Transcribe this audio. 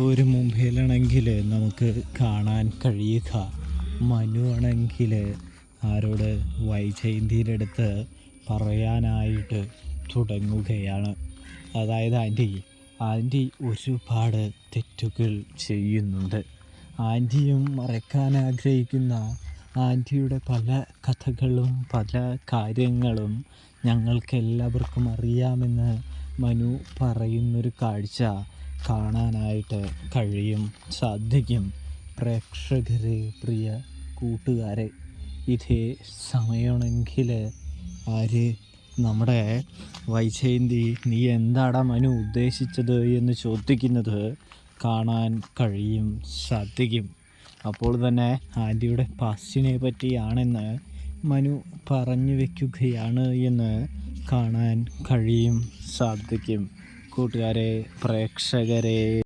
ഒരു മുമ്പിലാണെങ്കിൽ നമുക്ക് കാണാൻ കഴിയുക മനു ആണെങ്കിൽ ആരോട് വൈജയന്തിയുടെ പറയാനായിട്ട് തുടങ്ങുകയാണ്. അതായത് ആൻറ്റി ഒരുപാട് തെറ്റുകൾ ചെയ്യുന്നുണ്ട്. ആൻറ്റിയും മറക്കാൻ ആഗ്രഹിക്കുന്ന ആൻറ്റിയുടെ പല കഥകളും പല കാര്യങ്ങളും ഞങ്ങൾക്കെല്ലാവർക്കും അറിയാമെന്ന് മനു പറയുന്നൊരു കാഴ്ച കാണാനായിട്ട് സാധിക്കും. പ്രേക്ഷകരെ, പ്രിയ കൂട്ടുകാരെ, ഇതേ സമയമാണെങ്കിൽ നമ്മുടെ വൈജയന്തി നീ എന്താടാ മനു ഉദ്ദേശിച്ചത് എന്ന് ചോദിക്കുന്നത് കാണാൻ സാധിക്കും. അപ്പോൾ തന്നെ ആൻറ്റിയുടെ പാസ്റ്റിനെ പറ്റിയാണെന്ന് മനു പറഞ്ഞു വയ്ക്കുകയാണ് എന്ന് കാണാൻ സാധിക്കും. കൂട്ടുകാരെ, പ്രേക്ഷകരെ.